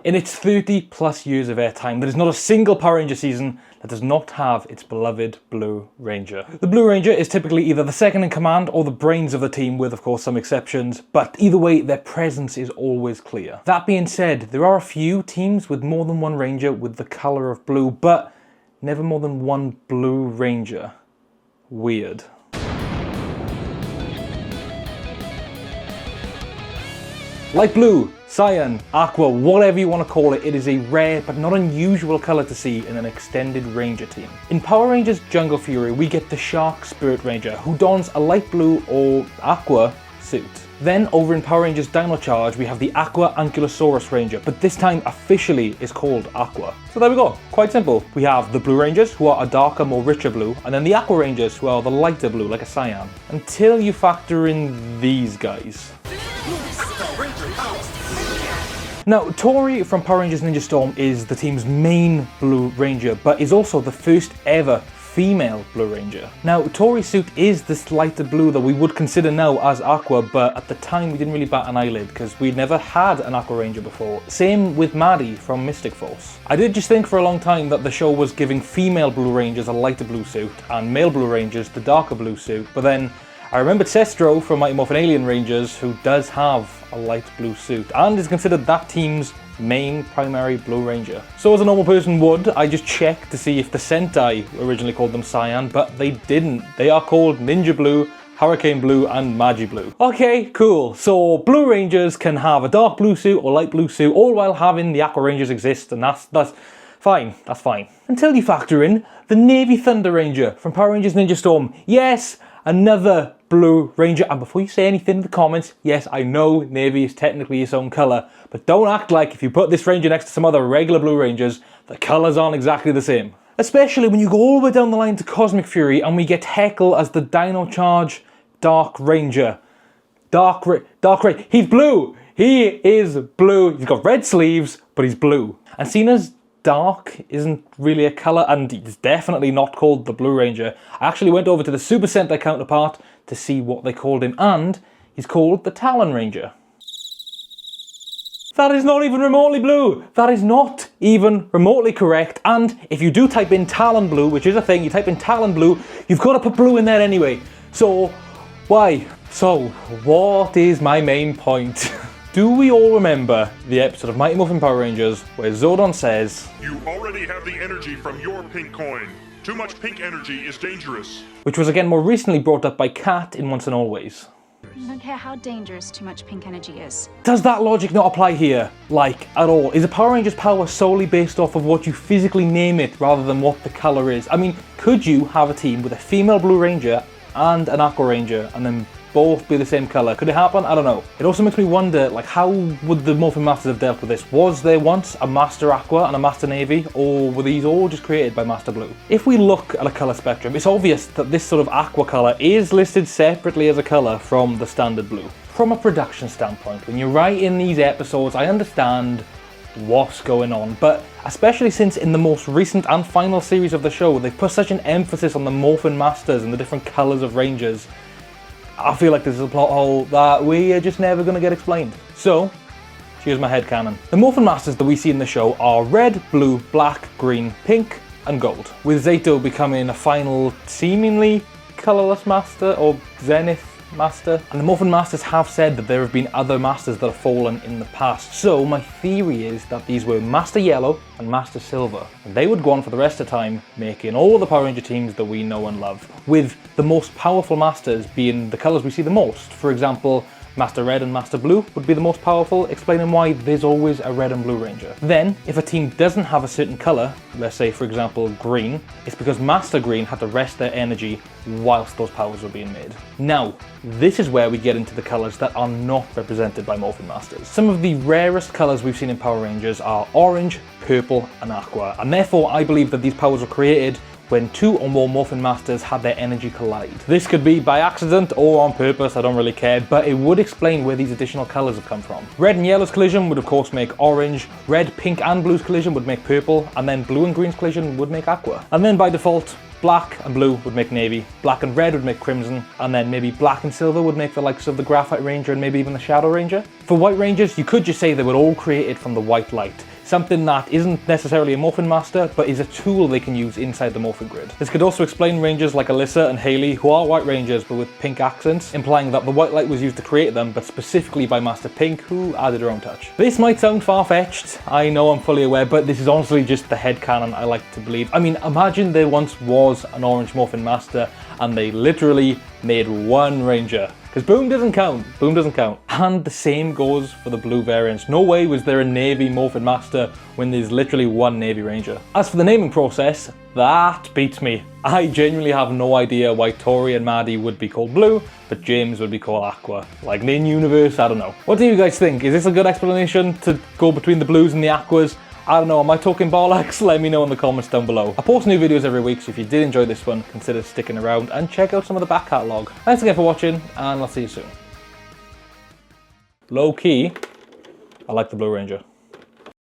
In its 30 plus years of airtime, there is not a single Power Ranger season that does not have its beloved Blue Ranger. The Blue Ranger is typically either the second in command or the brains of the team, with of course some exceptions, but either way their presence is always clear. That being said, there are a few teams with more than one Ranger with the colour of blue, but never more than one Blue Ranger. Weird. Light blue, cyan, aqua, whatever you want to call it, it is a rare but not unusual colour to see in an extended Ranger team. In Power Rangers Jungle Fury, we get the Shark Spirit Ranger, who dons a light blue or aqua suit. Then over in Power Rangers Dino Charge, we have the Aqua Ankylosaurus Ranger, but this time officially is called Aqua. So there we go, quite simple. We have the Blue Rangers, who are a darker, more richer blue, and then the Aqua Rangers, who are the lighter blue, like a cyan. Until you factor in these guys. Now, Tori from Power Rangers Ninja Storm is the team's main Blue Ranger, but is also the first ever female Blue Ranger. Now, Tori's suit is this lighter blue that we would consider now as Aqua, but at the time we didn't really bat an eyelid because we'd never had an Aqua Ranger before. Same with Maddie from Mystic Force. I did just think for a long time that the show was giving female Blue Rangers a lighter blue suit and male Blue Rangers the darker blue suit, but then I remembered Sestro from Mighty Morphin Alien Rangers, who does have a light blue suit and is considered that team's main primary Blue Ranger. So as a normal person would, I just checked to see if the Sentai originally called them Cyan, but they didn't. They are called Ninja Blue, Hurricane Blue and Magi Blue. Okay, cool. So Blue Rangers can have a dark blue suit or light blue suit, all while having the Aqua Rangers exist, and that's fine, that's fine. Until you factor in the Navy Thunder Ranger from Power Rangers Ninja Storm. Yes, another Blue Ranger. And before you say anything in the comments, yes, I know Navy is technically its own colour, but don't act like if you put this Ranger next to some other regular Blue Rangers, the colours aren't exactly the same. Especially when you go all the way down the line to Cosmic Fury and we get Heckle as the Dino Charge Dark Ranger. He's blue! He is blue. He's got red sleeves, but he's blue. And seen as dark isn't really a colour, and it's definitely not called the Blue Ranger. I actually went over to the Super Sentai counterpart to see what they called him, and he's called the Talon Ranger. That is not even remotely blue. That is not even remotely correct. And if you do type in Talon Blue, which is a thing, you type in Talon Blue, you've got to put blue in there anyway. So, why? So, what is my main point? Do we all remember the episode of Mighty Morphin Power Rangers where Zordon says, "You already have the energy from your pink coin. Too much pink energy is dangerous." Which was again more recently brought up by Kat in Once and Always. I don't care how dangerous too much pink energy is. Does that logic not apply here? Like, at all? Is a Power Rangers power solely based off of what you physically name it rather than what the colour is? I mean, could you have a team with a female Blue Ranger and an Aqua Ranger and then both be the same colour? Could it happen? I don't know. It also makes me wonder, like, how would the Morphin Masters have dealt with this? Was there once a Master Aqua and a Master Navy, or were these all just created by Master Blue? If we look at a colour spectrum, it's obvious that this sort of aqua colour is listed separately as a colour from the standard blue. From a production standpoint, when you're writing these episodes, I understand what's going on, but especially since in the most recent and final series of the show, they've put such an emphasis on the Morphin Masters and the different colours of Rangers, I feel like this is a plot hole that we are just never going to get explained. So, here's my headcanon. The Morphin Masters that we see in the show are red, blue, black, green, pink, and gold, with Zato becoming a final seemingly colourless master or Zenith master. And the Morphin Masters have said that there have been other masters that have fallen in the past. So my theory is that these were Master Yellow and Master Silver. And they would go on for the rest of time, making all the Power Ranger teams that we know and love, with the most powerful masters being the colours we see the most. For example, Master Red and Master Blue would be the most powerful, explaining why there's always a Red and Blue Ranger. Then, if a team doesn't have a certain colour, let's say for example green, it's because Master Green had to rest their energy whilst those powers were being made. Now, this is where we get into the colours that are not represented by Morphin Masters. Some of the rarest colours we've seen in Power Rangers are orange, purple and aqua, and therefore I believe that these powers were created when two or more Morphin Masters had their energy collide. This could be by accident or on purpose, I don't really care, but it would explain where these additional colours have come from. Red and yellow's collision would of course make orange, red, pink and blue's collision would make purple, and then blue and green's collision would make aqua. And then by default, Black and blue would make navy, black and red would make crimson, and then maybe black and silver would make the likes of the Graphite Ranger and maybe even the Shadow Ranger. For White Rangers, you could just say they were all created from the white light. Something that isn't necessarily a Morphin Master, but is a tool they can use inside the Morphin Grid. This could also explain Rangers like Alyssa and Haley, who are White Rangers but with pink accents, implying that the white light was used to create them, but specifically by Master Pink, who added her own touch. This might sound far-fetched, I know, I'm fully aware, but this is honestly just the headcanon I like to believe. I mean, imagine there once was an Orange Morphin Master and they literally made one Ranger. Because Boom doesn't count. Boom doesn't count. And the same goes for the blue variants. No way was there a Navy Morphin Master when there's literally one Navy Ranger. As for the naming process, that beats me. I genuinely have no idea why Tori and Maddie would be called blue, but James would be called Aqua. Like, in universe, I don't know. What do you guys think? Is this a good explanation to go between the blues and the aquas? I don't know, am I talking bollocks? Let me know in the comments down below. I post new videos every week, so if you did enjoy this one, consider sticking around and check out some of the back catalogue. Thanks again for watching, and I'll see you soon. Low key, I like the Blue Ranger.